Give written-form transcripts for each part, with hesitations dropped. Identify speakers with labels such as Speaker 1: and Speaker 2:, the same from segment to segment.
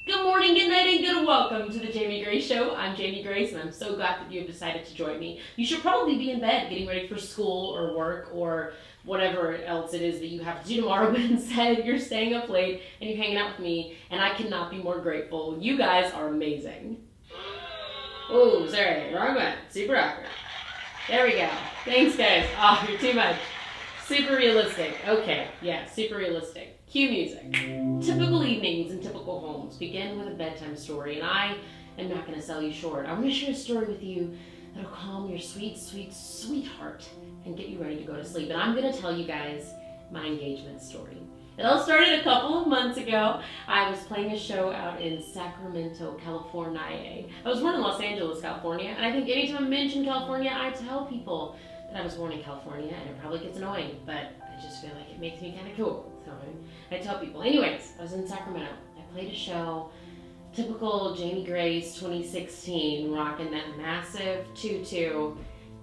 Speaker 1: Good morning, good night, and good welcome to the Jamie Grace Show. I'm Jamie Grace, and I'm so glad that you have decided to join me. You should probably be in bed getting ready for school or work or whatever else it is that you have to do tomorrow, but instead you're staying up late and you're hanging out with me, and I cannot be more grateful. You guys are amazing. Oh, sorry, wrong one. Super awkward. There we go. Thanks, guys. Oh, you're too much. Super realistic. Okay, yeah, super realistic. Cue music. Typical evenings in typical homes begin with a bedtime story, and I am not going to sell you short. I want to share a story with you that'll calm your sweet, sweet, sweet heart and get you ready to go to sleep. And I'm going to tell you guys my engagement story. It all started a couple of months ago. I was playing a show out in Sacramento, California. I was born in Los Angeles, California, and I think anytime I mention California, I tell people that I was born in California, and it probably gets annoying, but I just feel like it makes me kind of cool. So I tell people. Anyways, I was in Sacramento. I played a show, typical Jamie Grace 2016, rocking that massive tutu,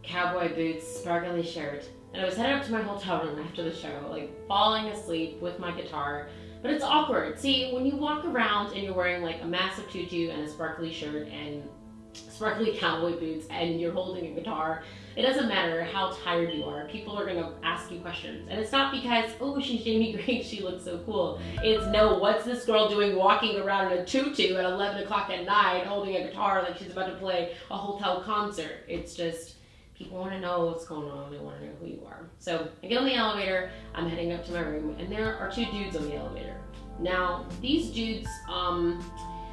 Speaker 1: cowboy boots, sparkly shirt. And I was headed up to my hotel room after the show, like falling asleep with my guitar. But it's awkward. See, when you walk around and you're wearing like a massive tutu and a sparkly shirt and sparkly cowboy boots and you're holding a guitar, it doesn't matter how tired you are. People are gonna ask you questions. And it's not because, oh, she's Jamie Grace, she looks so cool. It's, no, what's this girl doing walking around in a tutu at 11 o'clock at night holding a guitar like she's about to play a hotel concert? It's just, people want to know what's going on. They want to know who you are. So I get on the elevator, I'm heading up to my room, and there are two dudes on the elevator. Now, these dudes,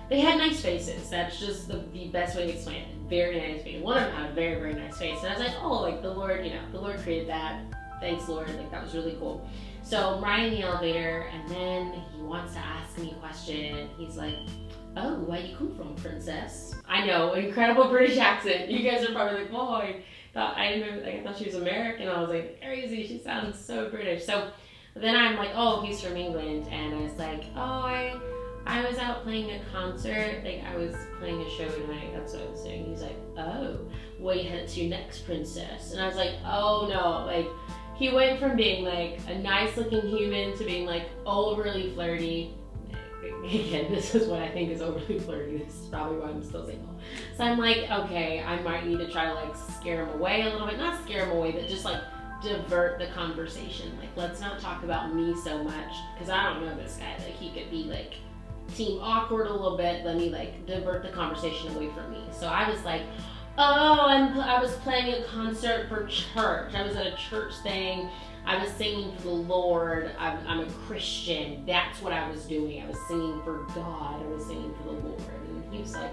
Speaker 1: they had nice faces. That's just the best way to explain it. Very nice face. One of them had a very, very nice face. And I was like, oh, like the Lord, the Lord created that. Thanks, Lord. Like, that was really cool. So I'm riding the elevator, and then he wants to ask me a question. He's like, oh, where you come from, princess? I know, incredible British accent. You guys are probably like, oh, I thought she was American. I was like, crazy, she sounds so British. So then I'm like, oh, he's from England. And I was like, oh, I was out playing a concert, like I was playing a show tonight, that's what I was saying. He's like, oh, what are you headed to next, princess? And I was like, oh no, like he went from being like a nice looking human to being like overly flirty. Again, this is what I think is overly flirty. This is probably why I'm still single. So I'm like, okay, I might need to try to like scare him away a little bit. Not scare him away, but just like divert the conversation. Like, let's not talk about me so much, because I don't know this guy. Like, he could be like seem awkward a little bit. Let me like divert the conversation away from me. So I was like, oh, I was playing a concert for church. I was at a church thing. I was singing for the Lord. I'm a Christian. That's what I was doing. I was singing for God. I was singing for the Lord. And he was like,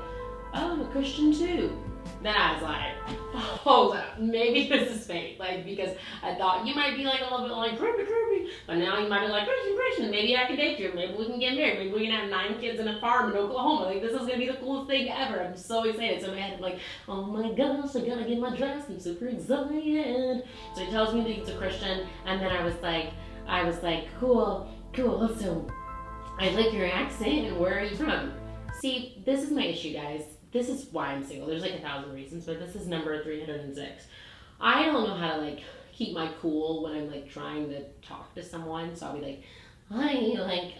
Speaker 1: oh, I'm a Christian too. Then I was like, hold up, maybe this is fake. Like, because I thought you might be like a little bit like creepy, but now you might be like Christian. Maybe I can date you. Maybe we can get married. Maybe we can have 9 kids in a farm in Oklahoma. Like, this is gonna be the coolest thing ever. I'm so excited. So in my head, I'm like, oh my gosh, I gotta get my dress. I'm super excited. So he tells me that he's a Christian, and then I was like, cool. So I like your accent, and where are you from? See, this is my issue, guys. This is why I'm single. There's like 1,000 reasons, but this is number 306. I don't know how to like keep my cool when I'm like trying to talk to someone. So I'll be like, hi, like,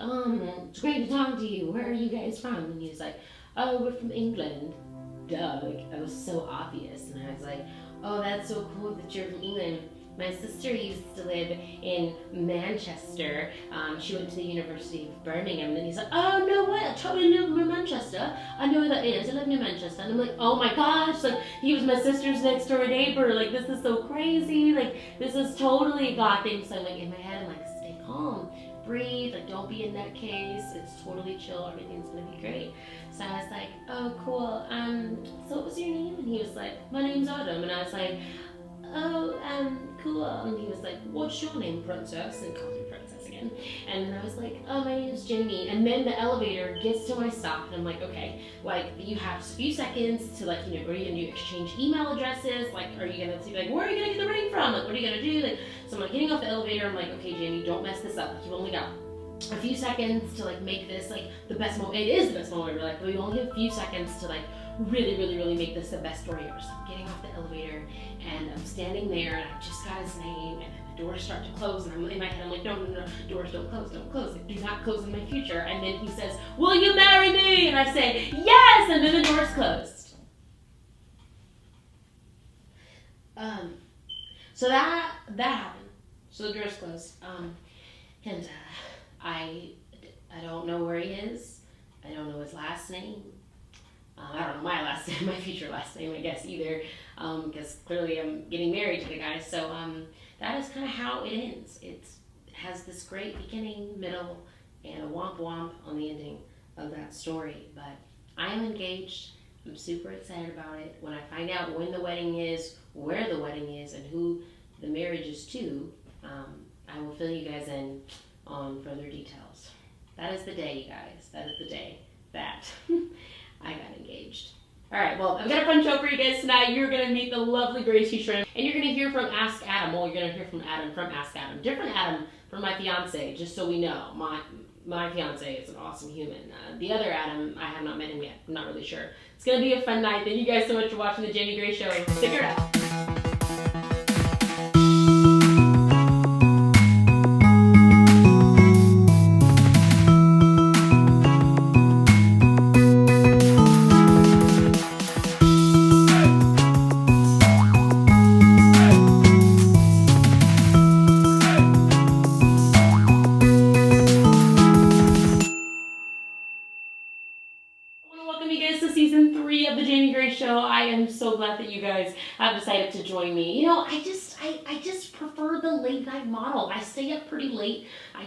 Speaker 1: it's great to talk to you. Where are you guys from? And he's like, oh, we're from England. Duh, like that was so obvious. And I was like, oh, that's so cool that you're from England. My sister used to live in Manchester. She went to the University of Birmingham. And then he's like, oh, no way, I totally live in Manchester. I know where that is. I live in Manchester. And I'm like, oh my gosh, like, he was my sister's next door neighbor. Like, this is so crazy. Like, this is totally a God thing. So, like, in my head, I'm like, stay calm. Breathe. Like, don't be in that case. It's totally chill. Everything's going to be great. So I was like, oh, cool. So what was your name? And he was like, my name's Adam. And I was like, oh, cool. And he was like, what's your name, princess? And calls me princess again. And I was like, oh, my name's Jamie. And then the elevator gets to my stop, and I'm like, okay, like, you have a few seconds to, like, what are you gonna do? Exchange email addresses? Like, are you gonna see, like, where are you gonna get the ring from? Like, what are you gonna do? Like, so I'm like getting off the elevator. I'm like, okay, Jamie, don't mess this up. Like, you've only got a few seconds to like make this like the best moment. It is the best moment of your life, but we only have a few seconds to like really make this the best story ever. So I'm getting off the elevator and I'm standing there and I just got his name and doors start to close, and I'm in my head, I'm like, no, doors don't close, like, do not close in my future. And then he says, will you marry me? And I say, yes, and then the door's closed. So that happened. So the door's closed. And I don't know where he is. I don't know his last name. I don't know my last name, my future last name, I guess, either, because clearly I'm getting married to the guy. So that is kind of how it ends. It has this great beginning, middle, and a womp womp on the ending of that story. But I am engaged. I'm super excited about it. When I find out when the wedding is, where the wedding is, and who the marriage is to, I will fill you guys in on further details. That is the day, you guys. That is the day that I got engaged. Alright, well, I've got a fun show for you guys tonight. You're going to meet the lovely Gracie Shrimp, and you're going to hear from Ask Adam. Well, you're going to hear from Adam from Ask Adam. Different Adam from my fiance, just so we know. My fiance is an awesome human. The other Adam, I have not met him yet. I'm not really sure. It's going to be a fun night. Thank you guys so much for watching the Jamie Gray Show. Stick around. Season 3 of the Jamie Gray Show. I am so glad that you guys have decided to join me. You know, I just prefer the late night model. I stay up pretty late. I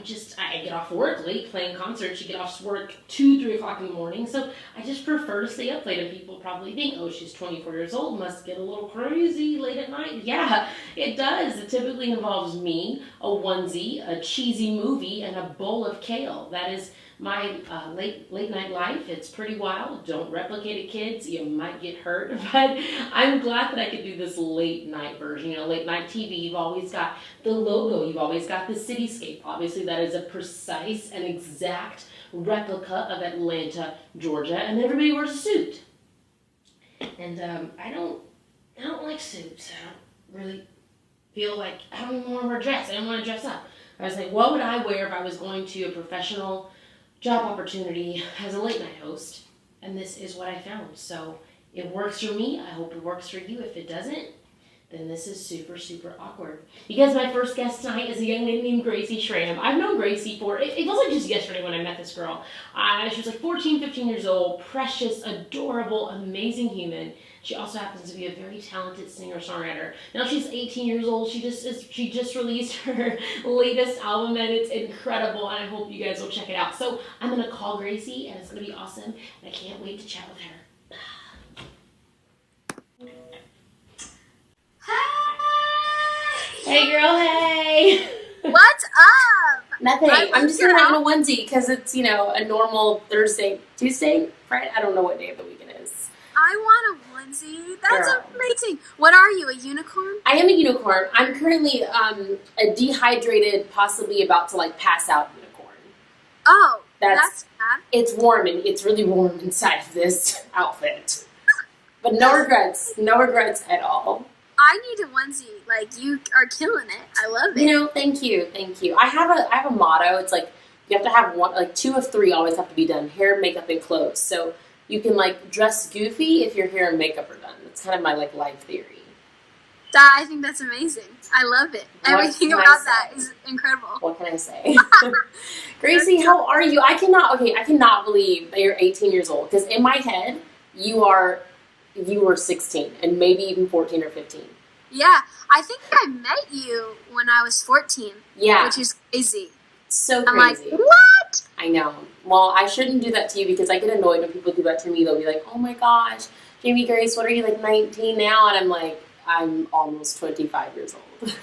Speaker 1: get off work late playing concerts. You get off work 2, 3 o'clock in the morning. So I just prefer to stay up late. And people probably think, oh, she's 24 years old, must get a little crazy late at night. Yeah, it does. It typically involves me, a onesie, a cheesy movie, and a bowl of kale. That is my late night life. It's pretty wild. Don't replicate it, kids. You might get hurt. But I'm glad that I could do this late night version. You know, late night TV, you've always got the logo. You've always got the cityscape. Obviously, that is a precise and exact replica of Atlanta, Georgia. And everybody wears a suit. And I don't like suits. I don't really feel like, I don't even want to wear a dress. I don't want to dress up. I was like, what would I wear if I was going to a professional job opportunity as a late night host? And this is what I found. So it works for me. I hope it works for you. If it doesn't, then this is super, super awkward. Because my first guest tonight is a young lady named Gracie Shram. I've known Gracie for, it wasn't just yesterday when I met this girl. She was like 14, 15 years old, precious, adorable, amazing human. She also happens to be a very talented singer-songwriter. Now she's 18 years old. She just released her latest album, and it's incredible, and I hope you guys will check it out. So I'm going to call Gracie, and it's going to be awesome, and I can't wait to chat with her. Hey girl, hey!
Speaker 2: What's up?
Speaker 1: Nothing. I'm just gonna have a onesie because it's, you know, a normal Thursday, Tuesday, Friday. I don't know what day of the week it is.
Speaker 2: I want a onesie. That's amazing. What are you, a unicorn?
Speaker 1: I am a unicorn. I'm currently a dehydrated, possibly about to like pass out unicorn.
Speaker 2: Oh, that's bad.
Speaker 1: It's warm and it's really warm inside of this outfit. But no regrets. No regrets at all.
Speaker 2: I need a onesie. Like, you are killing it. I love it.
Speaker 1: You know, thank you, thank you. I have a motto. It's like you have to have one, like 2 of 3 always have to be done: hair, makeup, and clothes. So you can like dress goofy if your hair and makeup are done. That's kind of my like life theory.
Speaker 2: I think that's amazing. I love it. Everything about that is incredible.
Speaker 1: What can I say? Gracie, how are you? I cannot believe that you're 18 years old, because in my head you were 16 and maybe even 14 or 15.
Speaker 2: Yeah, I think I met you when I was 14.
Speaker 1: Yeah.
Speaker 2: Which is crazy.
Speaker 1: So crazy.
Speaker 2: I'm like, what?
Speaker 1: I know. Well, I shouldn't do that to you because I get annoyed when people do that to me. They'll be like, oh my gosh, Jamie Grace, what are you, like 19 now? And I'm like, I'm almost 25 years old.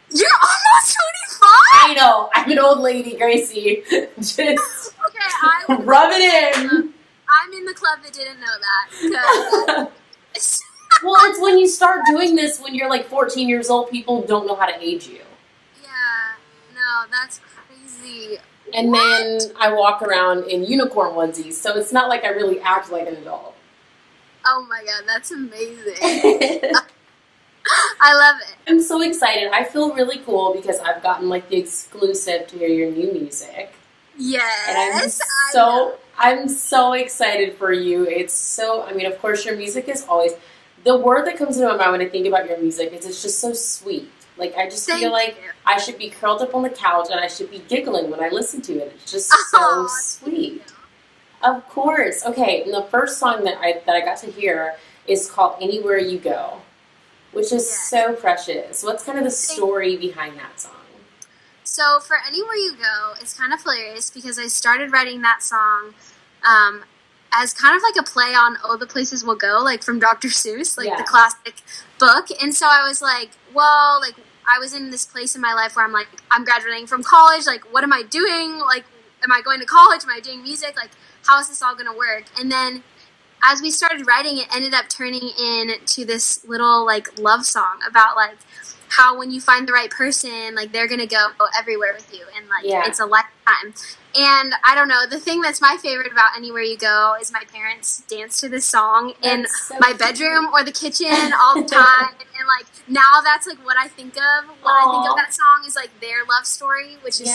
Speaker 2: You're almost 25?
Speaker 1: I know. I'm an old lady, Gracie. Just
Speaker 2: okay,
Speaker 1: rub it in.
Speaker 2: I'm in the club that didn't know that.
Speaker 1: Well, it's when you start doing this when you're like 14 years old, people don't know how to age you.
Speaker 2: Yeah, no, that's crazy.
Speaker 1: And then I walk around in unicorn onesies, so it's not like I really act like an adult.
Speaker 2: Oh my god, that's amazing. I love it.
Speaker 1: I'm so excited. I feel really cool because I've gotten like the exclusive to hear your new music.
Speaker 2: Yes.
Speaker 1: And I'm so excited for you. It's so, I mean, of course your music is always, the word that comes into my mind when I think about your music is it's just so sweet. Like I just feel like I should be curled up on the couch and I should be giggling when I listen to it. It's just so sweet. Of course. Okay, and the first song that I got to hear is called Anywhere You Go, which is so precious. What's kind of the story behind that song?
Speaker 2: So for Anywhere You Go, it's kind of hilarious because I started writing that song as kind of like a play on Oh, the Places We'll Go, like from Dr. Seuss, like the classic book. And so I was like, well, like I was in this place in my life where I'm like, I'm graduating from college. Like, what am I doing? Like, am I going to college? Am I doing music? Like, how is this all going to work? And then as we started writing, it ended up turning into this little like love song about like how when you find the right person, like they're gonna go everywhere with you, and like it's a lifetime. And I don't know, the thing that's my favorite about Anywhere You Go is my parents dance to this song in my bedroom or the kitchen all the time. And like now that's like what I think of when I think of that song is like their love story, which is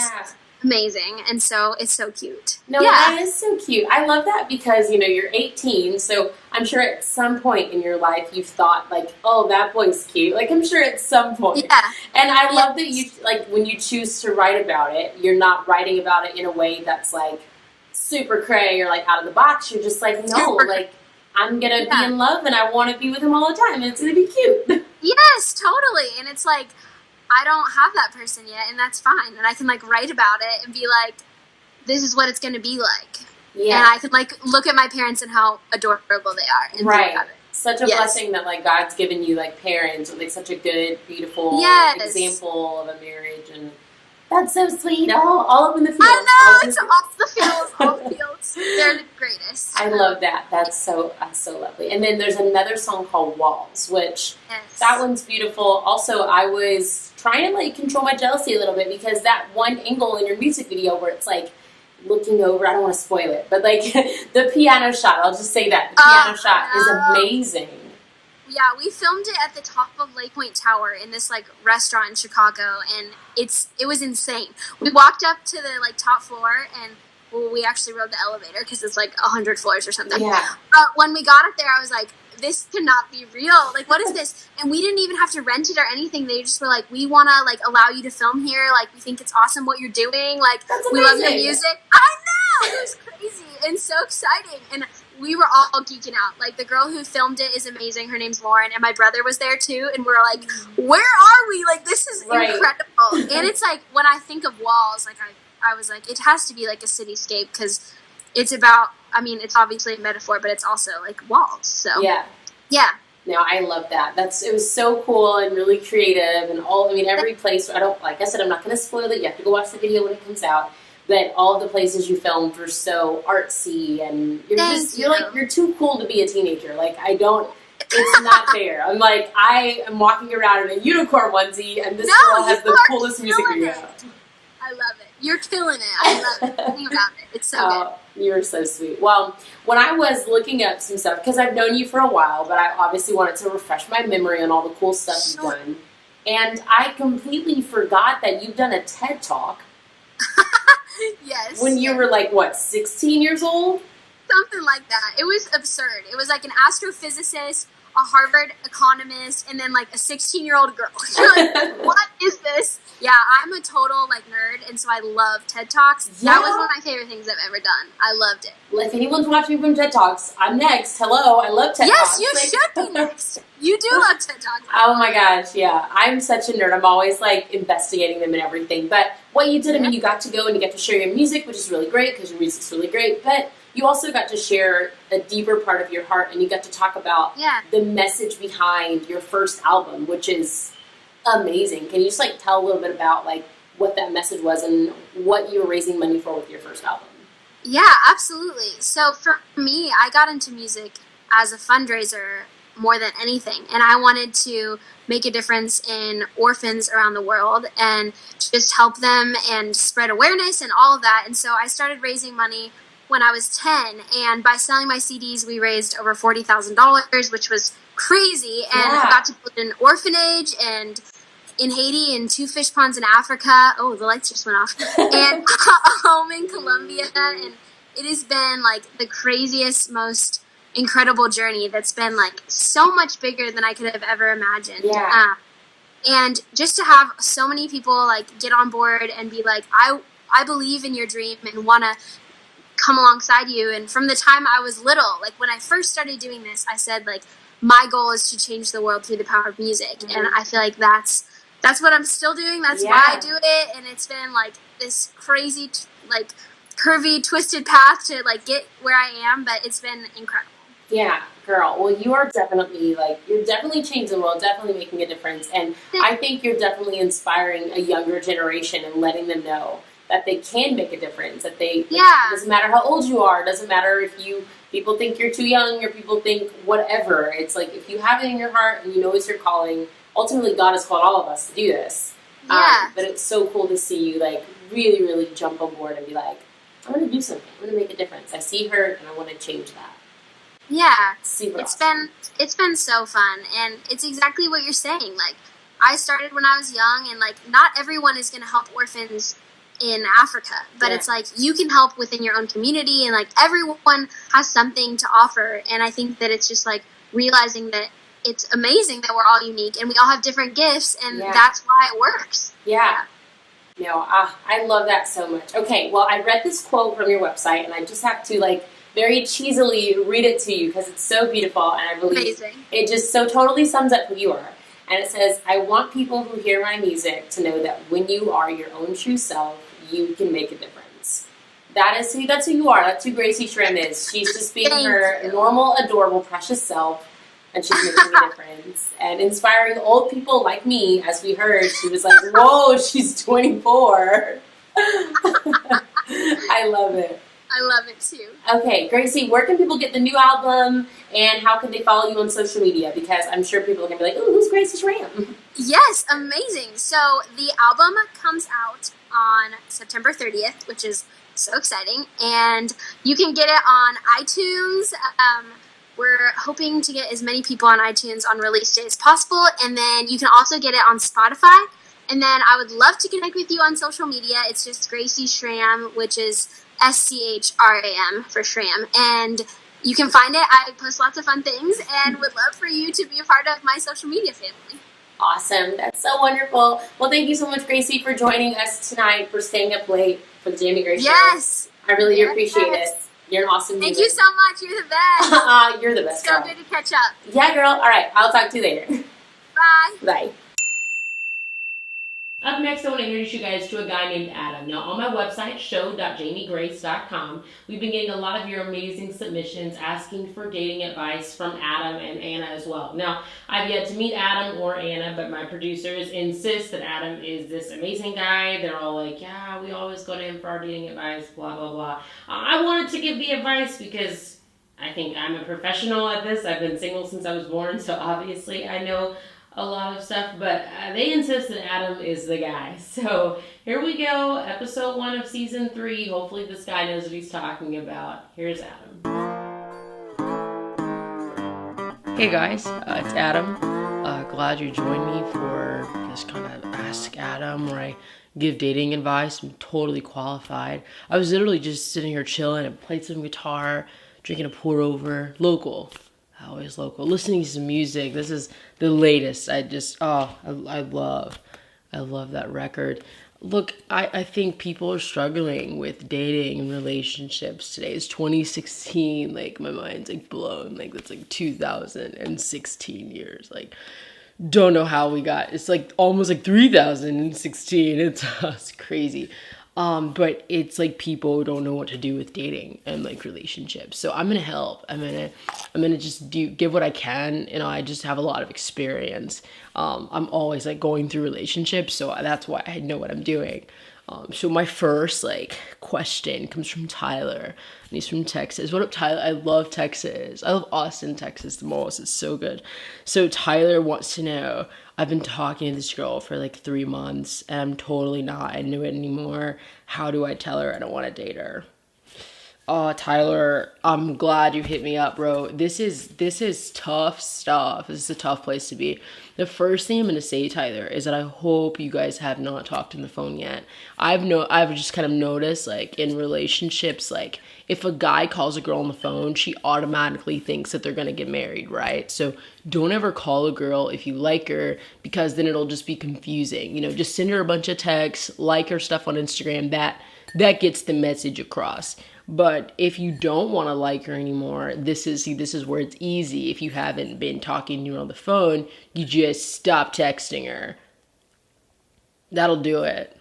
Speaker 2: amazing. And so it's so cute.
Speaker 1: No, that is so cute. I love that because, you know, you're 18, so I'm sure at some point in your life you've thought like, oh, that boy's cute. Like I'm sure at some point.
Speaker 2: Yeah.
Speaker 1: And I love that you, like when you choose to write about it, you're not writing about it in a way that's like super cray or like out of the box. You're just like, no, like I'm going to be in love and I want to be with him all the time and it's going to be cute.
Speaker 2: Yes, totally. And it's like, I don't have that person yet, and that's fine. And I can, like, write about it and be like, this is what it's going to be like. Yeah. And I could, like, look at my parents and how adorable they are. And think about it.
Speaker 1: Such a blessing that, like, God's given you, like, parents with, like, such a good, beautiful example of a marriage. And that's so sweet. All up in the fields.
Speaker 2: I know. It's off the fields. All the fields. They're the greatest.
Speaker 1: I love that. That's so lovely. And then there's another song called Walls, which that one's beautiful. Also, I was trying to like control my jealousy a little bit because that one angle in your music video where it's like looking over, I don't want to spoil it, but like the piano shot, I'll just say that, the piano shot is amazing.
Speaker 2: Yeah, we filmed it at the top of Lake Point Tower in this like restaurant in Chicago, and it was insane. We walked up to the like top floor, and we actually rode the elevator because it's like 100 floors or something.
Speaker 1: Yeah.
Speaker 2: But when we got up there, I was like, this cannot be real. Like, what is this? And we didn't even have to rent it or anything. They just were like, we want to like allow you to film here. Like, we think it's awesome what you're doing. Like, we love your music. I know! It was crazy and so exciting. And we were all geeking out. Like, the girl who filmed it is amazing. Her name's Lauren, and my brother was there too. And we were like, where are we? Like, this is incredible. And it's like, when I think of Walls, like, I was like, it has to be like a cityscape because it's about, I mean, it's obviously a metaphor, but it's also like walls. So yeah.
Speaker 1: No, I love that. It was so cool and really creative and every place. Like I said, I'm not going to spoil it. You have to go watch the video when it comes out. But all of the places you filmed were so artsy, and you're too cool to be a teenager. Like it's not fair. I'm like, I am walking around in a unicorn onesie, and this girl has the coolest music video.
Speaker 2: I love it. You're killing it. I love everything about it. It's so good.
Speaker 1: You're so sweet. Well, when I was looking up some stuff, because I've known you for a while, but I obviously wanted to refresh my memory on all the cool stuff you've done. And I completely forgot that you've done a TED Talk.
Speaker 2: Yes.
Speaker 1: When you were like, what, 16 years old?
Speaker 2: Something like that. It was absurd. It was like an astrophysicist, a Harvard economist, and then like a 16-year-old girl. You're like, what is this? Yeah, I'm a total like nerd, and so I love TED Talks. Yeah. That was one of my favorite things I've ever done. I loved it.
Speaker 1: Well, if anyone's watching from TED Talks, I'm next. Hello, I love TED Talks.
Speaker 2: Yes, you should be next. You do love TED Talks.
Speaker 1: Oh my gosh, yeah. I'm such a nerd. I'm always like investigating them and everything. But what you did, I mean, you got to go and you get to share your music, which is really great because your music's really great. But you also got to share a deeper part of your heart, and you got to talk about the message behind your first album, which is amazing. Can you just like tell a little bit about like what that message was and what you were raising money for with your first album?
Speaker 2: Yeah, absolutely. So for me, I got into music as a fundraiser more than anything, and I wanted to make a difference in orphans around the world and just help them and spread awareness and all of that. And so I started raising money when I was 10, and by selling my CDs, we raised over $40,000, which was crazy, and I got to build an orphanage and in Haiti and 2 fish ponds in Africa. Oh, the lights just went off. And a home in Colombia, and it has been like the craziest, most incredible journey that's been like so much bigger than I could have ever imagined. And just to have so many people like get on board and be like, I believe in your dream and want to come alongside you. And from the time I was little, like when I first started doing this, I said like, my goal is to change the world through the power of music. And I feel like that's what I'm still doing. That's why I do it. And it's been like this crazy, like curvy, twisted path to like get where I am, but it's been incredible.
Speaker 1: Yeah, girl. Well, you are definitely you're definitely changing the world, definitely making a difference. And I think you're definitely inspiring a younger generation and letting them know that they can make a difference, that they, it doesn't matter how old you are, it doesn't matter if people think you're too young or people think whatever. It's like, if you have it in your heart and you know it's your calling, ultimately God has called all of us to do this. But it's so cool to see you like really, really jump on board and be like, I'm going to do something. I'm going to make a difference. I see her and I want to change that.
Speaker 2: Yeah,
Speaker 1: Super
Speaker 2: it's been so fun, and it's exactly what you're saying. Like, I started when I was young, and like, not everyone is going to help orphans in Africa, but it's like you can help within your own community, and like everyone has something to offer. And I think that it's just like realizing that it's amazing that we're all unique and we all have different gifts, and that's why it works. No, I love that so much. Okay, well, I read this quote from your website, and I just have to like very cheesily read it to you because it's so beautiful, and I believe it just so totally sums up who you are. And it says, I want people who hear my music to know that when you are your own true self, you can make a difference. That's who you are. That's who Gracie Schramm is. She's just being her normal, adorable, precious self, and she's making a difference. And inspiring old people like me, as we heard, she was like, whoa, she's 24. I love it. I love it too.
Speaker 1: Okay, Gracie, where can people get the new album, and how can they follow you on social media? Because I'm sure people are going to be like, ooh, who's Gracie Schramm?
Speaker 2: Yes, amazing. So the album comes out on September 30th, which is so exciting. And you can get it on iTunes. We're hoping to get as many people on iTunes on release day as possible. And then you can also get it on Spotify. And then I would love to connect with you on social media. It's just Gracie Schramm, which is SCHRAM for Schramm. And you can find it. I post lots of fun things and would love for you to be a part of my social media family.
Speaker 1: Awesome. That's so wonderful. Well, thank you so much, Gracie, for joining us tonight, for staying up late for the Jamie Grace Show.
Speaker 2: Yes.
Speaker 1: I really do appreciate it. You're an awesome
Speaker 2: Thank you so much. You're the best.
Speaker 1: You're the best.
Speaker 2: So good to catch up.
Speaker 1: Yeah, girl. All right. I'll talk to you later.
Speaker 2: Bye.
Speaker 1: Bye. Up next, I want to introduce you guys to a guy named Adam. Now, on my website, show.jamiegrace.com, we've been getting a lot of your amazing submissions asking for dating advice from Adam and Anna as well. Now, I've yet to meet Adam or Anna, but my producers insist that Adam is this amazing guy. They're all like, yeah, we always go to him for our dating advice, blah, blah, blah. I wanted to give the advice because I think I'm a professional at this. I've been single since I was born, so obviously I know a lot of stuff, but they insist that Adam is the guy. So here we go, episode 1 of season 3. Hopefully this guy knows what he's talking about. Here's Adam. Hey guys, it's Adam. Glad you joined me for this kind of Ask Adam where I give dating advice. I'm totally qualified. I was literally just sitting here chilling and played some guitar, drinking a pour over, local. Always local. Listening to some music. This is the latest. I love that record. Look, I think people are struggling with dating and relationships today. It's 2016. Like, my mind's like blown. Like, that's like 2016 years. Like, don't know how we got. It's like almost like 3016. It's crazy. But it's like people don't know what to do with dating and like relationships. So I'm gonna help. I'm gonna just give what I can. You know, I just have a lot of experience. I'm always like going through relationships, so that's why I know what I'm doing. So my first like question comes from Tyler, and he's from Texas. What up, Tyler? I love Texas. I love Austin, Texas the most. It's so good. So Tyler wants to know, I've been talking to this girl for like 3 months, and I'm totally not into it anymore. How do I tell her I don't want to date her? Oh, Tyler, I'm glad you hit me up, bro. This is tough stuff. This is a tough place to be. The first thing I'm gonna say, Tyler, is that I hope you guys have not talked on the phone yet. I've just kind of noticed, like, in relationships, like, if a guy calls a girl on the phone, she automatically thinks that they're gonna get married, right? So don't ever call a girl if you like her, because then it'll just be confusing. You know, just send her a bunch of texts, like her stuff on Instagram. That gets the message across. But if you don't want to like her anymore, this is where it's easy. If you haven't been talking to her on the phone, you just stop texting her. That'll do it.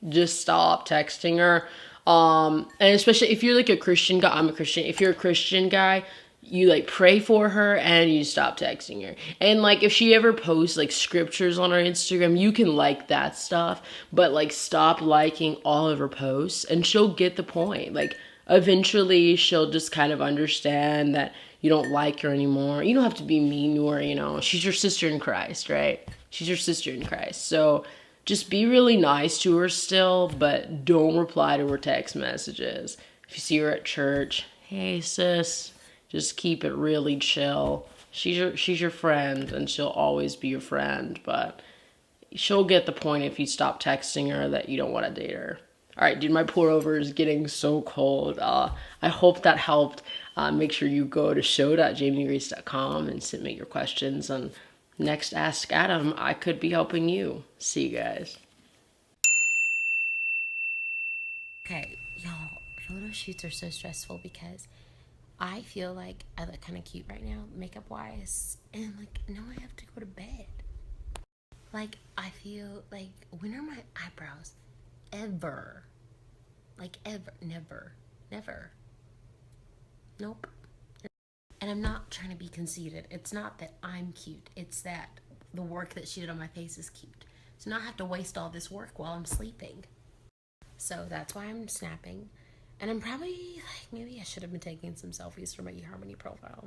Speaker 1: Just stop texting her. And especially if you're like a Christian guy, I'm a Christian. If you're a Christian guy, you like pray for her and you stop texting her. And like if she ever posts like scriptures on her Instagram, you can like that stuff, but like stop liking all of her posts and she'll get the point. Like eventually she'll just kind of understand that you don't like her anymore. You don't have to be mean to her, you know. She's your sister in Christ, right? She's your sister in Christ. So just be really nice to her still, but don't reply to her text messages. If you see her at church, hey sis, just keep it really chill. She's your friend and she'll always be your friend, but she'll get the point if you stop texting her that you don't want to date her. All right, dude, my pour over is getting so cold. I hope that helped. Make sure you go to show.jamiegrace.com and submit your questions. And next Ask Adam, I could be helping you. See you guys.
Speaker 3: Okay, y'all, photo shoots are so stressful because I feel like I look kind of cute right now, makeup wise, and like now I have to go to bed. Like I feel like, when are my eyebrows ever? Like ever, never. Nope. And I'm not trying to be conceited. It's not that I'm cute. It's that the work that she did on my face is cute. So now I have to waste all this work while I'm sleeping. So that's why I'm snapping. And I'm probably, like, maybe I should have been taking some selfies for my eHarmony profile.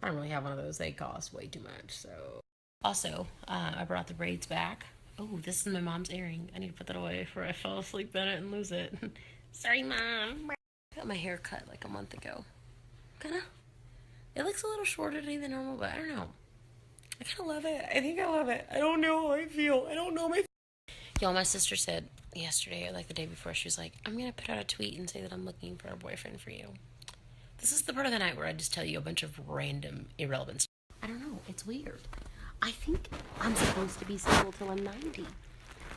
Speaker 3: I don't really have one of those. They cost way too much, so. Also, I brought the braids back. Oh, this is my mom's earring. I need to put that away before I fall asleep in it and lose it. Sorry, Mom. I got my hair cut like a month ago. Kinda. It looks a little shorter today than normal, but I don't know. I kind of love it. I think I love it. I don't know how I feel. I don't know my... Y'all, my sister said yesterday, or like the day before, she was like, I'm going to put out a tweet and say that I'm looking for a boyfriend for you. This is the part of the night where I just tell you a bunch of random irrelevant stuff. I don't know. It's weird. I think I'm supposed to be single till I'm 90.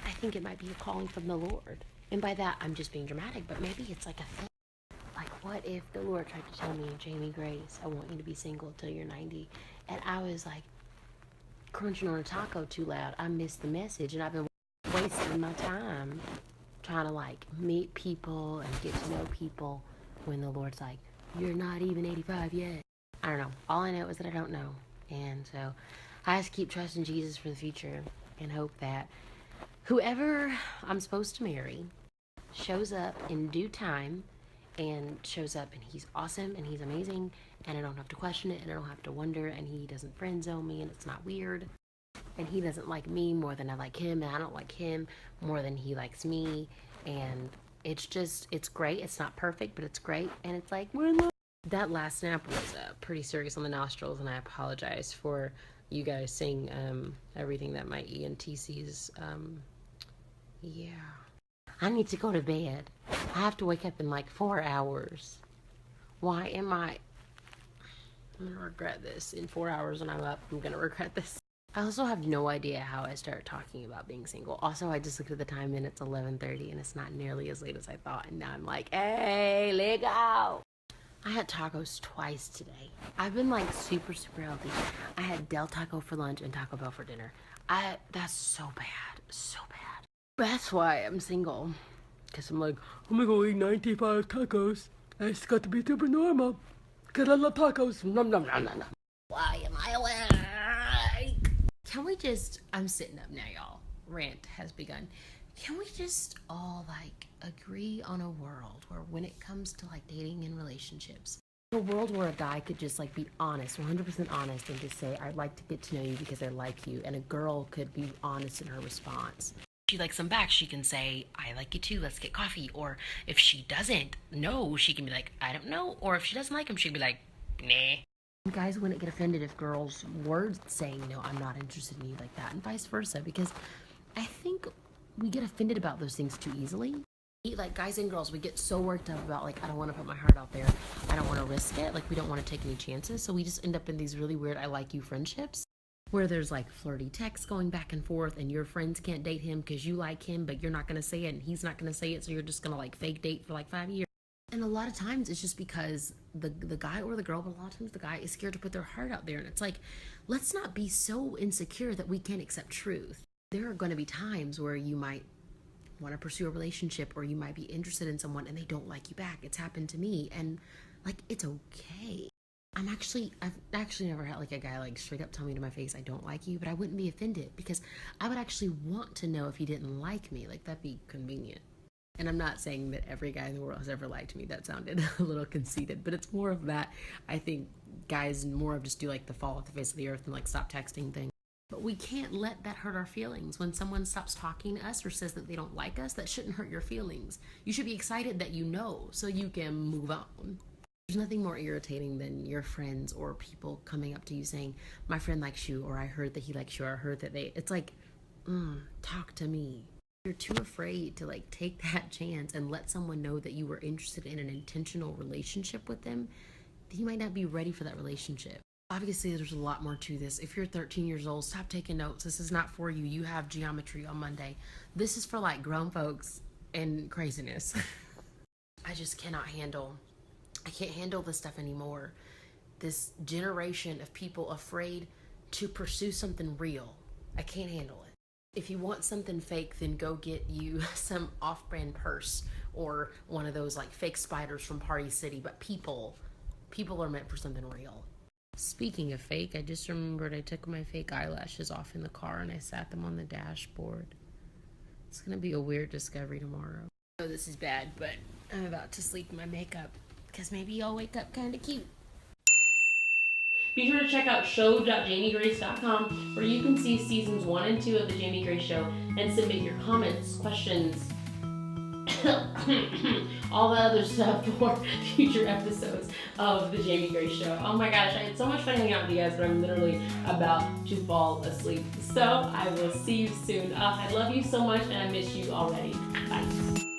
Speaker 3: I think it might be a calling from the Lord. And by that, I'm just being dramatic, but maybe it's like a thing. Like, what if the Lord tried to tell me, Jamie Grace, I want you to be single till you're 90, and I was like crunching on a taco too loud. I missed the message, and I've been wasting my time trying to like meet people and get to know people when the Lord's like, you're not even 85 yet. I don't know. All I know is that I don't know. And so I just keep trusting Jesus for the future and hope that whoever I'm supposed to marry shows up in due time and shows up and he's awesome and he's amazing and I don't have to question it and I don't have to wonder, and he doesn't friend zone me and it's not weird, and he doesn't like me more than I like him and I don't like him more than he likes me, and it's great. It's not perfect, but it's great, and it's like, we're in love. That last snap was pretty serious on the nostrils, and I apologize for you guys seeing everything that my ENT sees. Yeah. I need to go to bed. I have to wake up in like 4 hours. Why am I'm gonna regret this. In 4 hours when I'm up, I'm gonna regret this. I also have no idea how I start talking about being single. Also, I just looked at the time and it's 11:30 and it's not nearly as late as I thought. And now I'm like, hey, let go. I had tacos twice today. I've been like super healthy. I had Del Taco for lunch and Taco Bell for dinner. That's so bad. So bad. That's why I'm single. Because I'm like, I'm gonna go eat 95 tacos. It's got to be super normal. Because I love tacos. Nom, nom, nom, nom, nom. Why am I awake? Can we just, I'm sitting up now, y'all. Rant has begun. Can we just all like agree on a world where when it comes to like dating and relationships, a world where a guy could just like be honest, 100% honest, and just say, I'd like to get to know you because I like you, and a girl could be honest in her response. she likes him back, she can say, I like you too, let's get coffee. Or if she doesn't know, she can be like, I don't know. Or if she doesn't like him, she'd be like, nah. Guys wouldn't get offended if girls were saying, no, I'm not interested in you like that, and vice versa, because I think we get offended about those things too easily. Like, guys and girls, we get so worked up about, like, I don't want to put my heart out there, I don't want to risk it, like, we don't want to take any chances, so we just end up in these really weird I like you friendships, where there's like flirty texts going back and forth, and your friends can't date him because you like him, but you're not going to say it, and he's not going to say it, so you're just going to like fake date for like 5 years. And a lot of times it's just because the guy or the girl, but a lot of times the guy is scared to put their heart out there. And it's like, let's not be so insecure that we can't accept truth. There are going to be times where you might want to pursue a relationship, or you might be interested in someone and they don't like you back. It's happened to me, and like, it's okay. I've actually never had like a guy like straight up tell me to my face, I don't like you, but I wouldn't be offended because I would actually want to know if he didn't like me. Like, that'd be convenient. And I'm not saying that every guy in the world has ever liked me. That sounded a little conceited, but it's more of that. I think guys more of just do like the fall off the face of the earth and like stop texting thing. But we can't let that hurt our feelings. When someone stops talking to us or says that they don't like us, that shouldn't hurt your feelings. You should be excited that you know, so you can move on. There's nothing more irritating than your friends or people coming up to you saying, my friend likes you, or I heard that he likes you, or I heard that they, it's like, talk to me. You're too afraid to like take that chance and let someone know that you were interested in an intentional relationship with them. He might not be ready for that relationship. Obviously, there's a lot more to this. If you're 13 years old, stop taking notes. This is not for you. You have geometry on Monday. This is for like grown folks and craziness. I can't handle this stuff anymore. This generation of people afraid to pursue something real. I can't handle it. If you want something fake, then go get you some off-brand purse or one of those like fake spiders from Party City. But people are meant for something real. Speaking of fake, I just remembered I took my fake eyelashes off in the car and I sat them on the dashboard. It's gonna be a weird discovery tomorrow. Oh, this is bad, but I'm about to sleep in my makeup because maybe I'll wake up kind of cute.
Speaker 1: Be sure to check out show.jamiegrace.com, where you can see seasons 1 and 2 of The Jamie Grace Show and submit your comments, questions, all the other stuff for future episodes of The Jamie Grace Show. Oh my gosh, I had so much fun hanging out with you guys, but I'm literally about to fall asleep. So I will see you soon. I love you so much and I miss you already. Bye.